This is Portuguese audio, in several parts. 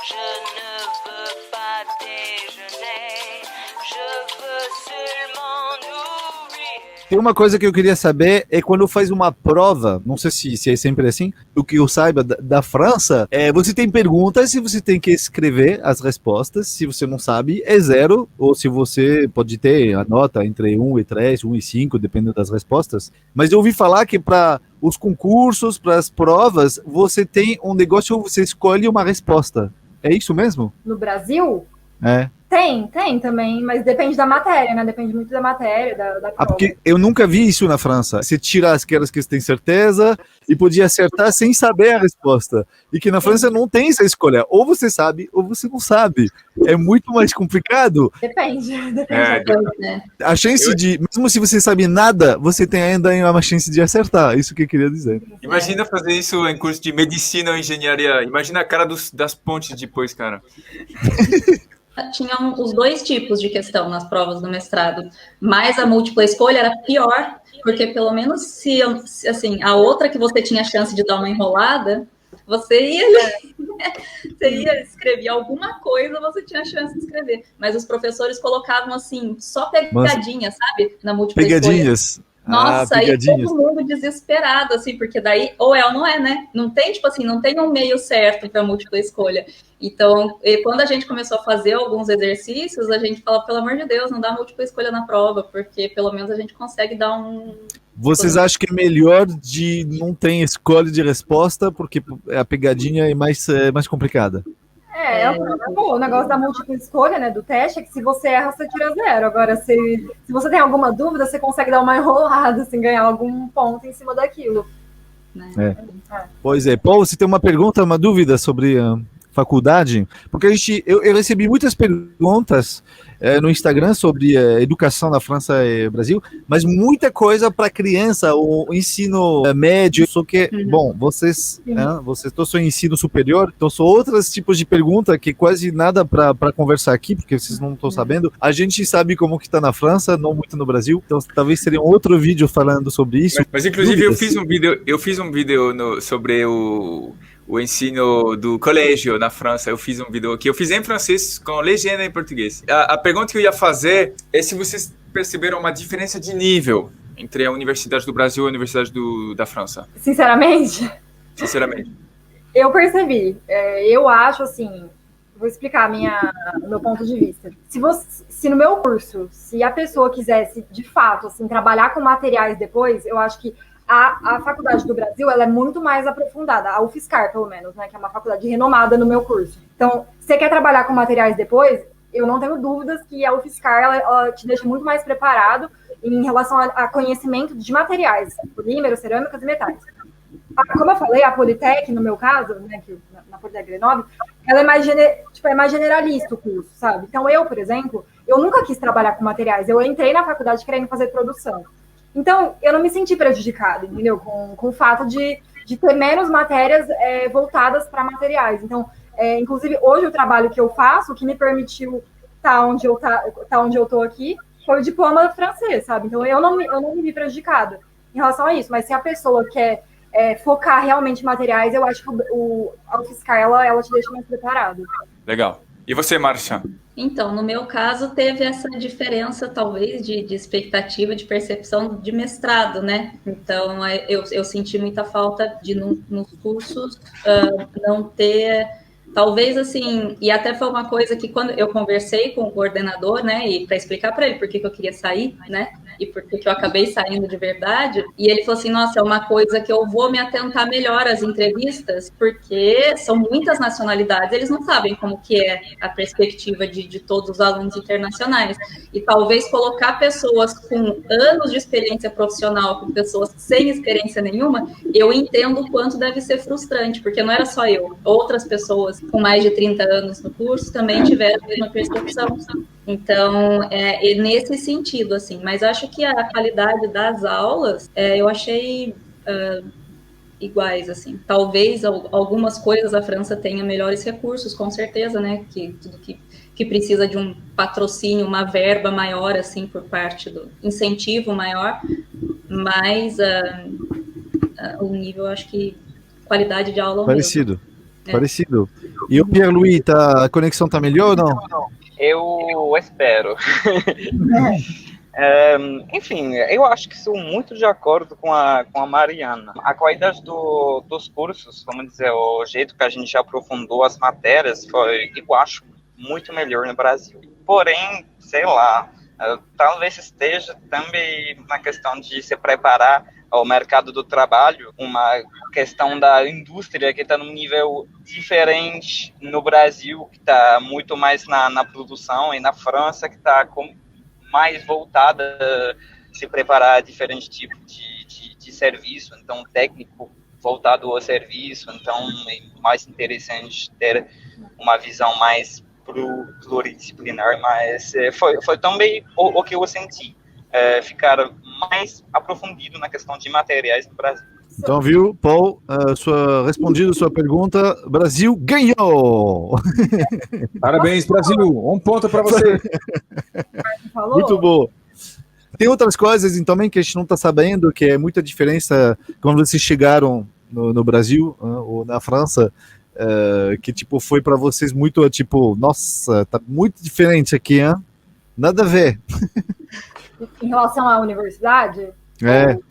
Je ne veux pas déjeuner, je veux seulement oublier. Tem uma coisa que eu queria saber, é quando faz uma prova, não sei se é sempre assim, o que eu saiba da França, você tem perguntas e você tem que escrever as respostas, se você não sabe, é 0, ou se você pode ter a nota entre 1 e 3, 1 e 5, dependendo das respostas, mas eu ouvi falar que para os concursos, para as provas, você tem um negócio, você escolhe uma resposta, é isso mesmo? No Brasil? É. Tem também, mas depende da matéria, né? Depende muito da matéria, da prova. Porque eu nunca vi isso na França. Você tira aquelas que você tem certeza e podia acertar sem saber a resposta. E que na França não tem essa escolha. Ou você sabe, ou você não sabe. É muito mais complicado. Depende da coisa, né? A chance de, mesmo se você sabe nada, você tem ainda uma chance de acertar. Isso que eu queria dizer. Imagina fazer isso em curso de medicina ou engenharia. Imagina a cara das pontes depois, cara. Tinham os 2 tipos de questão nas provas do mestrado, mas a múltipla escolha era pior, porque pelo menos se assim, a outra que você tinha chance de dar uma enrolada, você ia escrever alguma coisa, você tinha chance de escrever, mas os professores colocavam assim, só pegadinha, sabe? Na múltipla pegadinhas. escolha. Nossa, aí todo mundo desesperado, assim, porque daí ou é ou não é, né? Não tem, tipo assim, não tem um meio certo para múltipla escolha. Então, quando a gente começou a fazer alguns exercícios, a gente fala, pelo amor de Deus, não dá múltipla escolha na prova, porque pelo menos a gente consegue dar um... Vocês acham que é melhor de não ter escolha de resposta, porque a pegadinha é mais complicada? O negócio da múltipla escolha, né, do teste, é que se você erra, você tira 0. Agora, se você tem alguma dúvida, você consegue dar uma enrolada, assim, ganhar algum ponto em cima daquilo. Né? Pois é. Paulo, você tem uma pergunta, uma dúvida sobre a faculdade? Porque eu recebi muitas perguntas no Instagram sobre educação na França e Brasil, mas muita coisa para criança, o ensino médio, só que, bom, vocês estão só em ensino superior, então são outros tipos de pergunta que quase nada para conversar aqui, porque vocês não estão sabendo. A gente sabe como que está na França, não muito no Brasil, então talvez seria um outro vídeo falando sobre isso. Mas inclusive eu fiz um vídeo sobre o ensino do colégio na França. Eu fiz um vídeo aqui, eu fiz em francês com legenda em português. A pergunta que eu ia fazer é se vocês perceberam uma diferença de nível entre a Universidade do Brasil e a Universidade da França. Sinceramente, eu percebi. Eu acho assim, vou explicar o meu ponto de vista. Se no meu curso, se a pessoa quisesse de fato assim, trabalhar com materiais depois, eu acho que a faculdade do Brasil, ela é muito mais aprofundada, a UFSCar, pelo menos, né, que é uma faculdade renomada no meu curso. Então, você quer trabalhar com materiais depois, eu não tenho dúvidas que a UFSCar, ela te deixa muito mais preparado em relação a conhecimento de materiais, polímeros, cerâmicas e metais. Como eu falei, a Politec, no meu caso, né, que na Politec Grenoble, ela é mais generalista o curso, sabe? Então, eu, por exemplo, eu nunca quis trabalhar com materiais, eu entrei na faculdade querendo fazer produção. Então, eu não me senti prejudicada, entendeu? Com o fato de ter menos matérias voltadas para materiais. Então, inclusive, hoje o trabalho que eu faço, o que me permitiu estar onde eu estou aqui, foi o diploma francês, sabe? Então, eu não me vi prejudicada em relação a isso. Mas se a pessoa quer focar realmente em materiais, eu acho que a UFSCar, ela te deixa mais preparado. Legal. E você, Márcia? Então, no meu caso, teve essa diferença, talvez, de expectativa, de percepção de mestrado, né? Então, eu senti muita falta de, nos cursos, não ter... Talvez, assim, e até foi uma coisa que quando eu conversei com o coordenador, né, e para explicar para ele por que eu queria sair, né, e por que eu acabei saindo de verdade, e ele falou assim, nossa, é uma coisa que eu vou me atentar melhor às entrevistas, porque são muitas nacionalidades, eles não sabem como que é a perspectiva de todos os alunos internacionais, e talvez colocar pessoas com anos de experiência profissional com pessoas sem experiência nenhuma, eu entendo o quanto deve ser frustrante, porque não era só eu, outras pessoas com mais de 30 anos no curso também tiveram a mesma percepção. Então, é nesse sentido, assim, mas acho que a qualidade das aulas, eu achei iguais, assim. Talvez algumas coisas a França tenha melhores recursos, com certeza, né, que tudo que precisa de um patrocínio, uma verba maior, assim, por parte do incentivo maior, mas o nível, acho que qualidade de aula... Parecido. Parecido. E o Pierre-Louis, a conexão tá melhor ou não? Eu espero. Enfim, eu acho que sou muito de acordo com a Mariana. A qualidade dos cursos, vamos dizer, o jeito que a gente aprofundou as matérias foi, eu acho, muito melhor no Brasil. Porém, sei lá, talvez esteja também na questão de se preparar ao mercado do trabalho, uma questão da indústria que está num nível diferente no Brasil, que está muito mais na produção, e na França, que está mais voltada a se preparar a diferentes tipos de serviço, então técnico voltado ao serviço, então é mais interessante ter uma visão mais pluridisciplinar, mas foi também o que eu senti, ficar mais aprofundido na questão de materiais no Brasil. Então, viu, Paul, respondido a sua pergunta, Brasil ganhou! Parabéns, Brasil! Um ponto para você! Falou? Muito bom! Tem outras coisas também que a gente não está sabendo, que é muita diferença quando vocês chegaram no Brasil ou na França, que tipo foi para vocês muito tipo, nossa, tá muito diferente aqui, hein? Nada a ver. Em relação à universidade?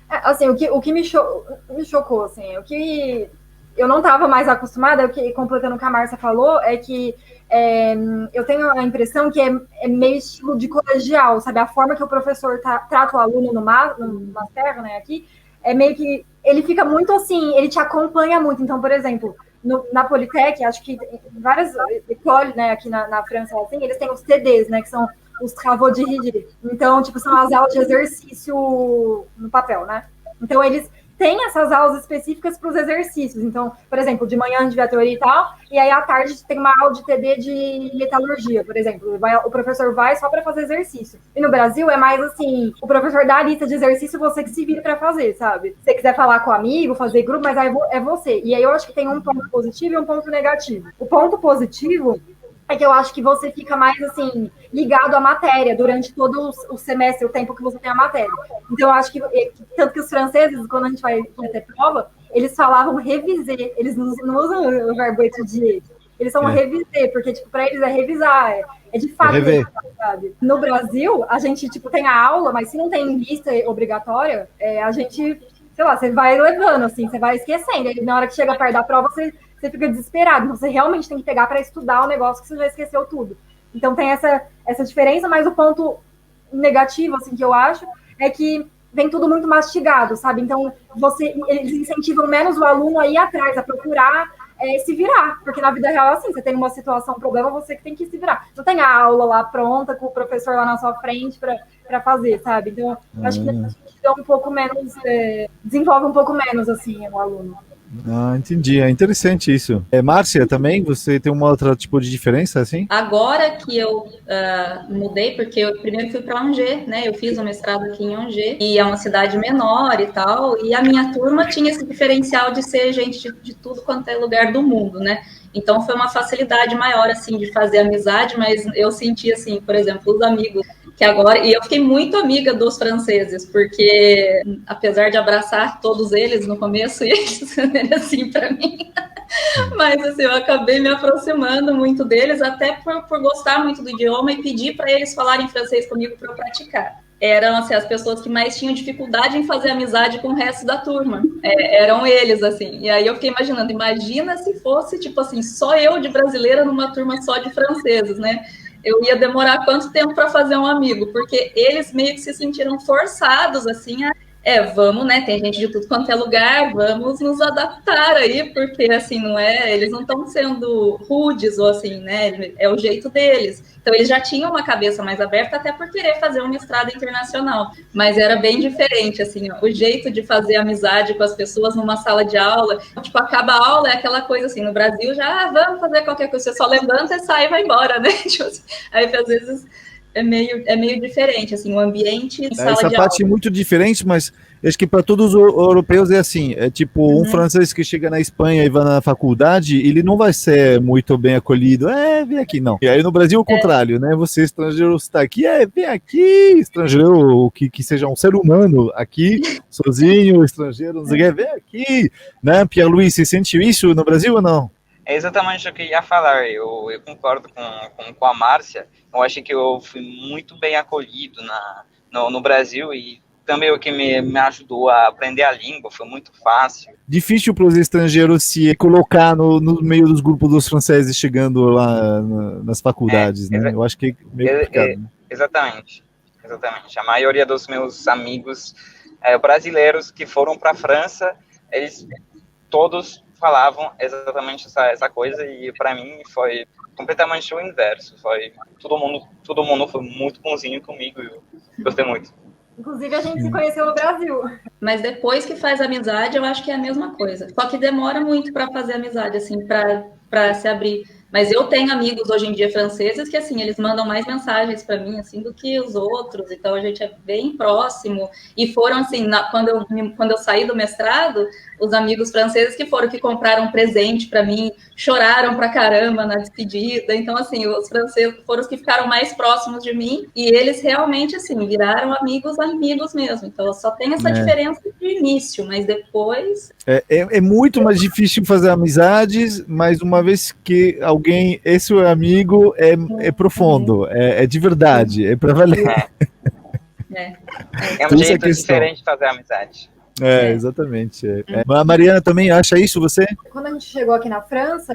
Assim, o que me chocou, assim, o que eu não estava mais acostumada, o que, completando o que a Márcia falou, é que eu tenho a impressão que é meio estilo de colegial, sabe? A forma que o professor trata o aluno no master, né, aqui, é meio que ele fica muito assim, ele te acompanha muito. Então, por exemplo, na Politec, acho que várias escolas, né, aqui na França, assim, eles têm os TDs, né, que são os travaux de dirigir. Então, tipo, são as aulas de exercício no papel, né? Então, eles têm essas aulas específicas para os exercícios. Então, por exemplo, de manhã a gente vê a teoria e tal, e aí à tarde tem uma aula de TD de metalurgia, por exemplo. O professor vai só para fazer exercício. E no Brasil é mais assim, o professor dá a lista de exercício, você que se vira para fazer, sabe? Se você quiser falar com o amigo, fazer grupo, mas aí é você. E aí eu acho que tem um ponto positivo e um ponto negativo. O ponto positivo é que eu acho que você fica mais, assim, ligado à matéria durante todo o semestre, o tempo que você tem a matéria. Então, eu acho que, tanto que os franceses, quando a gente vai ter prova, eles falavam reviser, eles não usam o verbo étudier, eles são reviser, porque, tipo, para eles é revisar, é de fato revisar, sabe? No Brasil, a gente, tipo, tem a aula, mas se não tem lista obrigatória, a gente, sei lá, você vai levando, assim, você vai esquecendo, e na hora que chega perto da prova, você fica desesperado, então você realmente tem que pegar para estudar o negócio que você já esqueceu tudo. Então tem essa diferença, mas o ponto negativo, assim, que eu acho, é que vem tudo muito mastigado, sabe? Então eles incentivam menos o aluno a ir atrás, a procurar se virar, porque na vida real, assim, você tem uma situação, um problema, você que tem que se virar. Não tem a aula lá pronta, com o professor lá na sua frente para fazer, sabe? Então, eu acho que a gente dá um pouco menos, desenvolve um pouco menos, assim, o aluno. Entendi, é interessante isso. Márcia, também, você tem uma outra tipo de diferença, assim? Agora que eu mudei, porque eu primeiro fui para Angers, né, eu fiz um mestrado aqui em Angers, e é uma cidade menor e tal, e a minha turma tinha esse diferencial de ser gente de tudo quanto é lugar do mundo, né, então foi uma facilidade maior, assim, de fazer amizade, mas eu senti, assim, por exemplo, os amigos que agora, e eu fiquei muito amiga dos franceses, porque apesar de abraçar todos eles no começo, e eles eram assim para mim, mas assim, eu acabei me aproximando muito deles, até por gostar muito do idioma e pedir para eles falarem francês comigo para eu praticar. Eram assim, as pessoas que mais tinham dificuldade em fazer amizade com o resto da turma, eram eles, assim, e aí eu fiquei imaginando, imagina se fosse, tipo assim, só eu de brasileira numa turma só de franceses, né? Eu ia demorar quanto tempo para fazer um amigo, porque eles meio que se sentiram forçados, assim, vamos, né, tem gente de tudo quanto é lugar, vamos nos adaptar aí, porque, assim, eles não estão sendo rudes, ou assim, né, é o jeito deles. Então, eles já tinham uma cabeça mais aberta, até por querer fazer um mestrado internacional, mas era bem diferente, assim, o jeito de fazer amizade com as pessoas numa sala de aula, tipo, acaba a aula, é aquela coisa assim, no Brasil já, vamos fazer qualquer coisa, você só levanta, sai e vai embora, né, tipo, aí, às vezes, é meio diferente, assim, o ambiente de sala essa de parte aula. É muito diferente, mas acho que para todos os europeus é assim, é tipo um francês que chega na Espanha e vai na faculdade, ele não vai ser muito bem acolhido, vem aqui, não. E aí no Brasil é o contrário, né, você estrangeiro está aqui, vem aqui, estrangeiro que seja um ser humano aqui, sozinho, estrangeiro, não sei o que, vem aqui, né, Pierre-Louis, você sentiu isso no Brasil ou não? É exatamente o que eu ia falar. Eu concordo com a Márcia. Eu acho que eu fui muito bem acolhido no Brasil e também o que me ajudou a aprender a língua foi muito fácil. Difícil para os estrangeiros se colocar no meio dos grupos dos franceses chegando lá nas faculdades, né? Eu acho que é meio complicado. Exatamente. A maioria dos meus amigos brasileiros que foram para a França, eles todos falavam exatamente essa coisa e para mim foi completamente o inverso. Foi todo mundo foi muito bonzinho comigo e eu gostei muito. Inclusive, a gente se conheceu no Brasil. Mas depois que faz amizade, eu acho que é a mesma coisa. Só que demora muito para fazer amizade, assim, para se abrir. Mas eu tenho amigos hoje em dia franceses que, assim, eles mandam mais mensagens para mim, assim, do que os outros. Então, a gente é bem próximo. E foram, assim, quando eu saí do mestrado, os amigos franceses que compraram um presente para mim, choraram pra caramba na despedida. Então, assim, os franceses foram os que ficaram mais próximos de mim. E eles realmente, assim, viraram amigos mesmo. Então, só tem essa diferença de início, mas depois... É muito mais difícil fazer amizades, mas uma vez que alguém é seu amigo, é profundo, é de verdade, é para valer. É um jeito diferente de fazer amizade. Exatamente. A Mariana também acha isso, você? Quando a gente chegou aqui na França,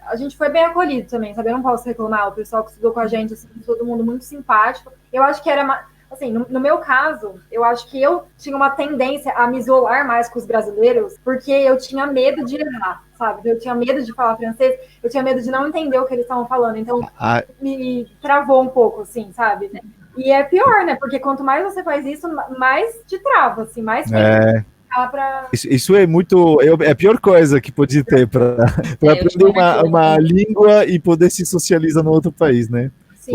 a gente foi bem acolhido também, sabe? Eu não posso reclamar, o pessoal que estudou com a gente, assim, todo mundo muito simpático. Eu acho que era, assim, no meu caso, eu acho que eu tinha uma tendência a me isolar mais com os brasileiros, porque eu tinha medo de errar, sabe? Eu tinha medo de falar francês, eu tinha medo de não entender o que eles estavam falando, então me travou um pouco, assim, sabe? E é pior, né? Porque quanto mais você faz isso, mais te trava, assim, mais Isso é muito. É a pior coisa que pode ter para aprender uma língua e poder se socializar no outro país, né? Sim,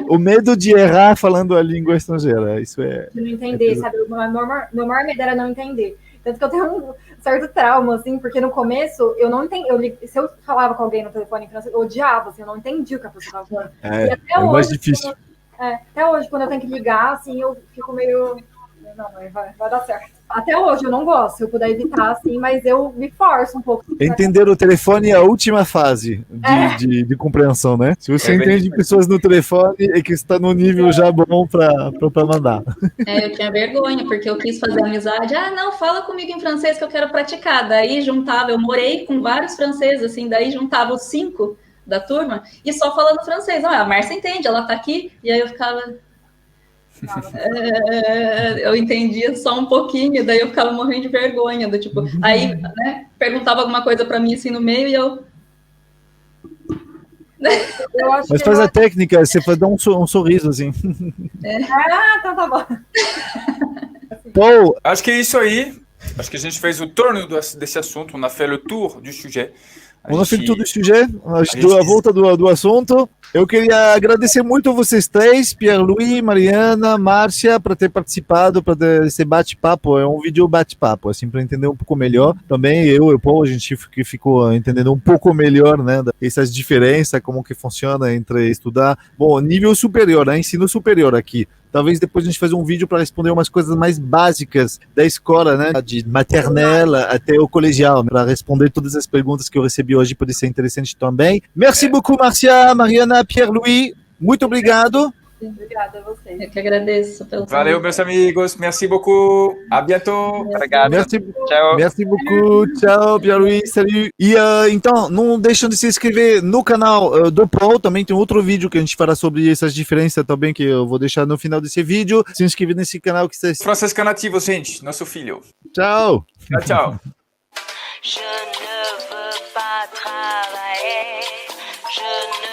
o medo de errar falando a língua estrangeira. Isso é. De não entender, sabe? O meu maior medo era não entender. Tanto que eu tenho um certo trauma, assim, porque no começo eu não entendi. Se eu falava com alguém no telefone em francês, eu odiava, assim, eu não entendi o que a pessoa estava falando. E até hoje, mais difícil. Até hoje, quando eu tenho que ligar, assim, eu fico meio... Não, vai dar certo. Até hoje eu não gosto, se eu puder evitar, assim, mas eu me forço um pouco. Entender o telefone é a última fase de compreensão, né? Se você entende pessoas no telefone, é que está no nível já bom para mandar. Eu tinha vergonha, porque eu quis fazer amizade. Não, fala comigo em francês que eu quero praticar. Daí juntava, eu morei com vários franceses, assim, daí juntava os 5 da turma e só falando francês. A Márcia entende, ela tá aqui. E aí eu ficava... eu entendia só um pouquinho, daí eu ficava morrendo de vergonha, do tipo, aí, né, perguntava alguma coisa para mim assim no meio e eu mas faz a técnica, você faz dar um sorriso assim. Então tá bom. Paul, acho que é isso aí. Acho que a gente fez o torno desse assunto, on a fait le tour du sujet. Vamos fazer tudo o sujet, a volta do assunto. Eu queria agradecer muito a vocês três, Pierre-Louis, Mariana, Márcia, para ter participado, para esse bate-papo. É um vídeo bate-papo, assim, para entender um pouco melhor. Também eu e o Paul, a gente ficou entendendo um pouco melhor, né, essas diferenças, como que funciona entre estudar. Bom, nível superior, né, ensino superior aqui. Talvez depois a gente faça um vídeo para responder umas coisas mais básicas da escola, né? De maternelle até o colegial, para responder todas as perguntas que eu recebi hoje, pode ser interessante também. Merci beaucoup, Márcia, Mariana, Pierre-Louis. Muito obrigado. Obrigada a vocês. Eu que agradeço pelo Valeu, meus amigos. Merci beaucoup. À bientôt. Obrigado. Tchau. Merci beaucoup. Tchau, Pierre-Louis. Salut. E então, não deixem de se inscrever no canal do Paul. Também tem outro vídeo que a gente fará sobre essas diferenças também, que eu vou deixar no final desse vídeo. Se inscrever nesse canal que vocês... Francesca Nativo, gente. Nosso filho. Tchau. Tchau. Je ne veux pas travailler. Je